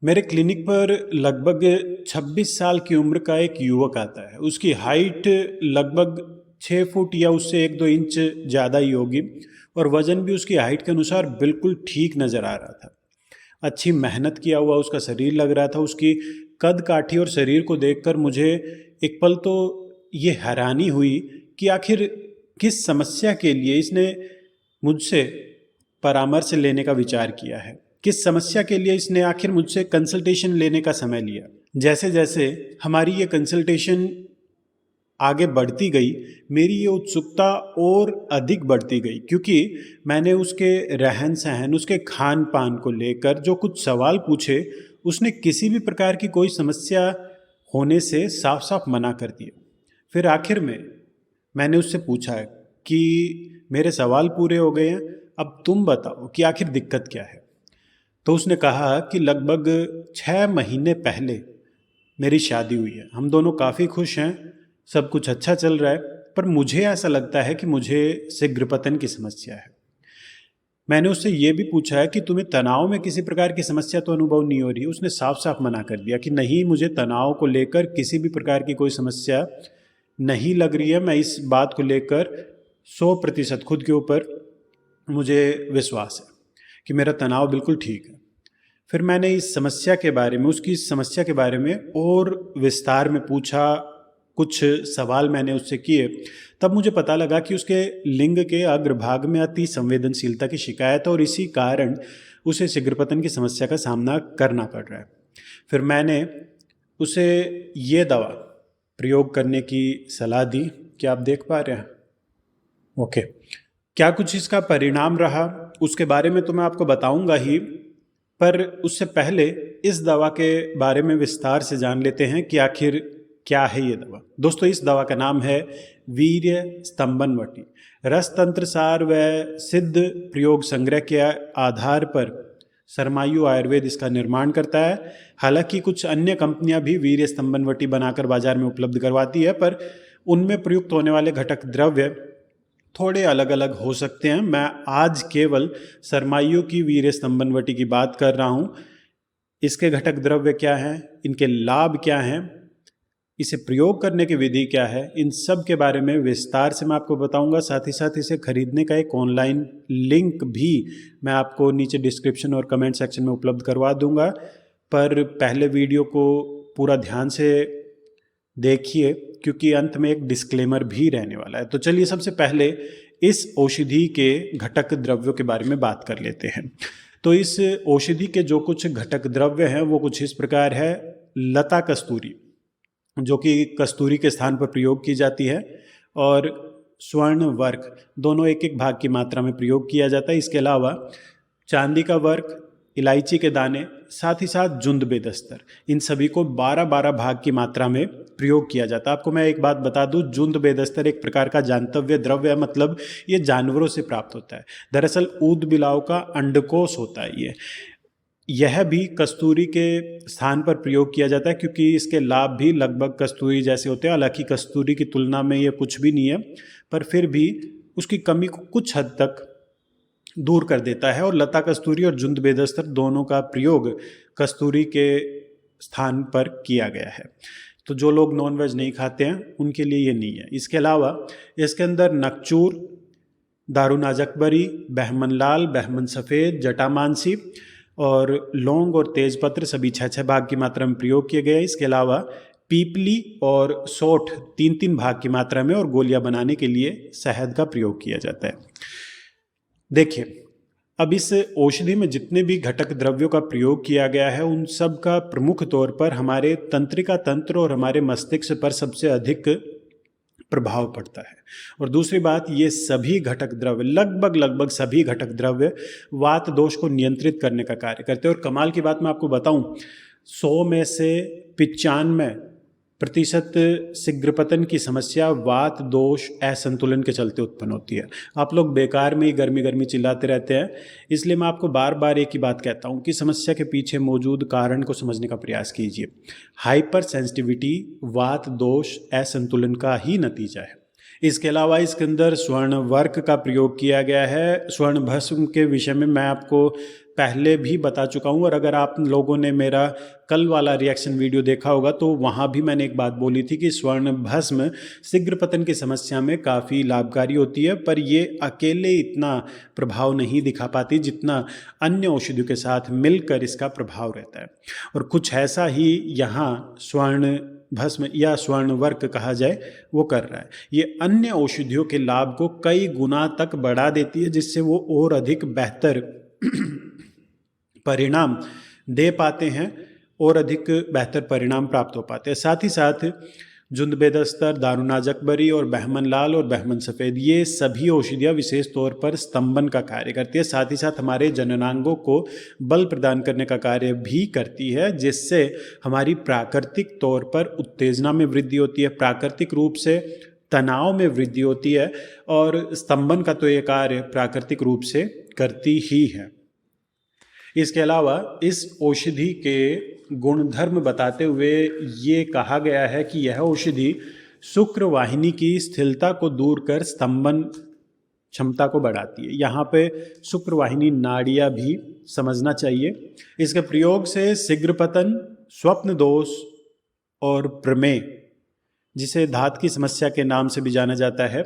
मेरे क्लिनिक पर लगभग 26 साल की उम्र का एक युवक आता है। उसकी हाइट लगभग 6 फुट या उससे 1-2 इंच ज़्यादा ही होगी और वज़न भी उसकी हाइट के अनुसार बिल्कुल ठीक नज़र आ रहा था। अच्छी मेहनत किया हुआ उसका शरीर लग रहा था। उसकी कद-काठी और शरीर को देखकर मुझे एक पल तो ये हैरानी हुई कि आखिर किस समस्या के लिए इसने मुझसे परामर्श लेने का विचार किया है। किस समस्या के लिए इसने आखिर मुझसे कंसल्टेशन लेने का समय लिया। जैसे-जैसे हमारी ये कंसल्टेशन आगे बढ़ती गई, मेरी ये उत्सुकता और अधिक बढ़ती गई क्योंकि मैंने उसके रहन-सहन, उसके खान-पान को लेकर जो कुछ सवाल पूछे, उसने किसी भी प्रकार की कोई समस्या होने से साफ-साफ मना कर दिया। फिर आखिर में मैंने उससे पूछा कि मेरे सवाल पूरे हो गए हैं, अब तुम बताओ कि आखिर दिक्कत क्या है? तो उसने कहा कि लगभग 6 महीने पहले मेरी शादी हुई है। हम दोनों काफ़ी खुश हैं, सब कुछ अच्छा चल रहा है, पर मुझे ऐसा लगता है कि मुझे शीघ्रपतन की समस्या है। मैंने उससे ये भी पूछा है कि तुम्हें तनाव में किसी प्रकार की समस्या तो अनुभव नहीं हो रही है? उसने साफ-साफ मना कर दिया कि नहीं, मुझे तनाव को लेकर किसी भी प्रकार की कोई समस्या नहीं लग रही है। मैं इस बात को लेकर 100% खुद के ऊपर मुझे विश्वास है कि मेरा तनाव बिल्कुल ठीक है। फिर मैंने इस समस्या के बारे में, उसकी इस समस्या के बारे में और विस्तार में पूछा, कुछ सवाल मैंने उससे किए, तब मुझे पता लगा कि उसके लिंग के अग्रभाग में अति संवेदनशीलता की शिकायत है और इसी कारण उसे शीघ्रपतन की समस्या का सामना करना पड़ रहा है। फिर मैंने उसे ये दवा प्रयोग करने की सलाह दी। क्या आप देख पा रहे हैं? ओके। क्या कुछ इसका परिणाम रहा, उसके बारे में तो मैं आपको बताऊंगा ही, पर उससे पहले इस दवा के बारे में विस्तार से जान लेते हैं कि आखिर क्या है ये दवा। दोस्तों, इस दवा का नाम है वीर्य स्तंभन वटी। रसतंत्र सार व सिद्ध प्रयोग संग्रह के आधार पर सरमायु आयुर्वेद इसका निर्माण करता है। हालांकि कुछ अन्य कंपनियां भी वीर्य स्तंभन वटी बनाकर बाजार में उपलब्ध करवाती है, पर उनमें प्रयुक्त होने वाले घटक द्रव्य थोड़े अलग अलग हो सकते हैं। मैं आज केवल सरमाइयों की वीर्य स्तंभन वटी की बात कर रहा हूँ। इसके घटक द्रव्य क्या हैं, इनके लाभ क्या हैं, इसे प्रयोग करने की विधि क्या है, इन सब के बारे में विस्तार से मैं आपको बताऊंगा। साथ ही साथ इसे खरीदने का एक ऑनलाइन लिंक भी मैं आपको नीचे डिस्क्रिप्शन और कमेंट सेक्शन में उपलब्ध करवा दूंगा। पर पहले वीडियो को पूरा ध्यान से देखिए क्योंकि अंत में एक डिस्क्लेमर भी रहने वाला है। तो चलिए सबसे पहले इस औषधि के घटक द्रव्यों के बारे में बात कर लेते हैं। तो इस औषधि के जो कुछ घटक द्रव्य हैं वो कुछ इस प्रकार है। लता कस्तूरी, जो कि कस्तूरी के स्थान पर प्रयोग की जाती है, और स्वर्ण वर्क, दोनों एक एक भाग की मात्रा में प्रयोग किया जाता है। इसके अलावा चांदी का वर्क, इलायची के दाने, साथ ही साथ जुंद बेदस्तर, इन सभी को 12-12 भाग की मात्रा में प्रयोग किया जाता है। आपको मैं एक बात बता दूं, जुंद बेदस्तर एक प्रकार का जानतव्य द्रव्य है, मतलब ये जानवरों से प्राप्त होता है। दरअसल ऊद बिलाव का अंडकोश होता है ये। यह भी कस्तूरी के स्थान पर प्रयोग किया जाता है क्योंकि इसके लाभ भी लगभग कस्तूरी जैसे होते हैं। हालांकि कस्तूरी की तुलना में ये कुछ भी नहीं है, पर फिर भी उसकी कमी को कुछ हद तक दूर कर देता है। और लता कस्तूरी और जुंद बेदस्तर दोनों का प्रयोग कस्तूरी के स्थान पर किया गया है। तो जो लोग नॉनवेज नहीं खाते हैं उनके लिए ये नहीं है। इसके अलावा इसके अंदर नकचूर, दारुनाज अकबरी, बहमन लाल, बहमन सफ़ेद, जटामानसी और लौंग और तेजपत्र सभी 6-6 भाग की मात्रा में प्रयोग किए गए हैं। इसके अलावा पीपली और सौठ 3-3 भाग की मात्रा में और गोलियां बनाने के लिए शहद का प्रयोग किया जाता है। देखिए, अब इस औषधि में जितने भी घटक द्रव्यों का प्रयोग किया गया है उन सब का प्रमुख तौर पर हमारे तंत्रिका तंत्र और हमारे मस्तिष्क पर सबसे अधिक प्रभाव पड़ता है। और दूसरी बात, ये सभी घटक द्रव्य, लगभग सभी घटक द्रव्य वात दोष को नियंत्रित करने का कार्य करते हैं। और कमाल की बात मैं आपको बताऊं, 100 में से 95% शीघ्रपतन की समस्या वात दोष असंतुलन के चलते उत्पन्न होती है। आप लोग बेकार में ही गर्मी गर्मी चिल्लाते रहते हैं, इसलिए मैं आपको बार बार एक ही बात कहता हूँ कि समस्या के पीछे मौजूद कारण को समझने का प्रयास कीजिए। हाइपर सेंसिटिविटी वात दोष असंतुलन का ही नतीजा है। इसके अलावा इसके अंदर स्वर्ण वर्क का प्रयोग किया गया है। स्वर्ण भस्म के विषय में मैं आपको पहले भी बता चुका हूँ, और अगर आप लोगों ने मेरा कल वाला रिएक्शन वीडियो देखा होगा तो वहाँ भी मैंने एक बात बोली थी कि स्वर्ण भस्म शीघ्र पतन की समस्या में काफ़ी लाभकारी होती है, पर ये अकेले इतना प्रभाव नहीं दिखा पाती जितना अन्य औषधियों के साथ मिलकर इसका प्रभाव रहता है। और कुछ ऐसा ही यहाँ स्वर्ण भस्म या स्वर्ण वर्क कहा जाए वो कर रहा है। ये अन्य औषधियों के लाभ को कई गुना तक बढ़ा देती है, जिससे वो और अधिक बेहतर परिणाम दे पाते हैं और अधिक बेहतर परिणाम प्राप्त हो पाते हैं। साथ ही साथ जुंदबेदस्तर, दारुनाज अकबरी और बहमन लाल और बहमन सफ़ेद, ये सभी औषधियाँ विशेष तौर पर स्तंभन का कार्य करती है। साथ ही साथ हमारे जननांगों को बल प्रदान करने का कार्य भी करती है, जिससे हमारी प्राकृतिक तौर पर उत्तेजना में वृद्धि होती है, प्राकृतिक रूप से तनाव में वृद्धि होती है, और स्तंभन का तो ये कार्य प्राकृतिक रूप से करती ही है। इसके अलावा इस औषधि के गुणधर्म बताते हुए ये कहा गया है कि यह औषधि शुक्र वाहिनी की स्थिरता को दूर कर स्तंभन क्षमता को बढ़ाती है। यहाँ पे शुक्र वाहिनी नाड़ियाँ भी समझना चाहिए। इसके प्रयोग से शीघ्र पतन, स्वप्न दोष और प्रमेय, जिसे धात की समस्या के नाम से भी जाना जाता है,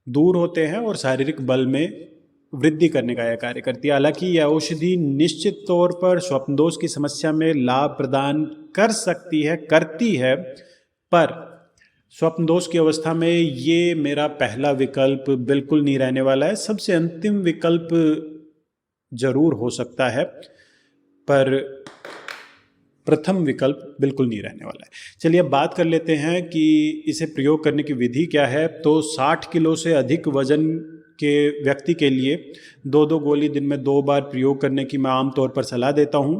दूर होते हैं और शारीरिक बल में वृद्धि करने का यह कार्य करती है। हालांकि यह औषधि निश्चित तौर पर स्वप्न दोष की समस्या में लाभ प्रदान कर सकती है, करती है, पर स्वप्न दोष की अवस्था में ये मेरा पहला विकल्प बिल्कुल नहीं रहने वाला है। सबसे अंतिम विकल्प जरूर हो सकता है, पर प्रथम विकल्प बिल्कुल नहीं रहने वाला है। चलिए अब बात कर लेते हैं कि इसे प्रयोग करने की विधि क्या है। तो 60 किलो से अधिक वजन के व्यक्ति के लिए 2-2 गोली दिन में 2 बार प्रयोग करने की मैं आमतौर पर सलाह देता हूं,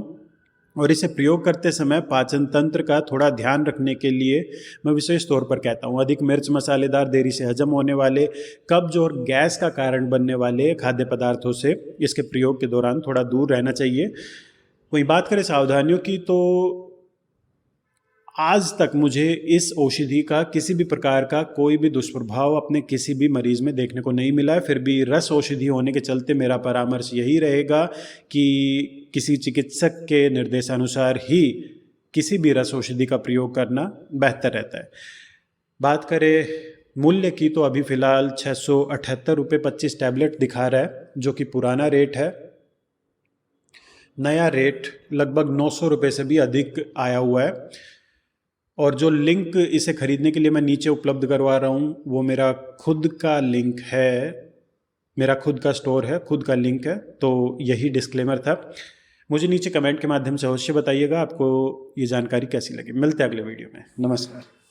और इसे प्रयोग करते समय पाचन तंत्र का थोड़ा ध्यान रखने के लिए मैं विशेष तौर पर कहता हूं। अधिक मिर्च, मसालेदार, देरी से हजम होने वाले, कब्ज और गैस का कारण बनने वाले खाद्य पदार्थों से इसके प्रयोग के दौरान थोड़ा दूर रहना चाहिए। वहीं बात करें सावधानियों की, तो आज तक मुझे इस औषधि का किसी भी प्रकार का कोई भी दुष्प्रभाव अपने किसी भी मरीज में देखने को नहीं मिला है। फिर भी रस औषधि होने के चलते मेरा परामर्श यही रहेगा कि किसी चिकित्सक के निर्देशानुसार ही किसी भी रस औषधि का प्रयोग करना बेहतर रहता है। बात करें मूल्य की, तो अभी फ़िलहाल 678 रुपये 25 टैबलेट दिखा रहा है, जो कि पुराना रेट है। नया रेट लगभग 900 रुपये से भी अधिक आया हुआ है, और जो लिंक इसे खरीदने के लिए मैं नीचे उपलब्ध करवा रहा हूँ वो मेरा खुद का लिंक है, मेरा खुद का स्टोर है, खुद का लिंक है। तो यही डिस्क्लेमर था। मुझे नीचे कमेंट के माध्यम से अवश्य बताइएगा आपको ये जानकारी कैसी लगी। मिलते हैं अगले वीडियो में। नमस्कार।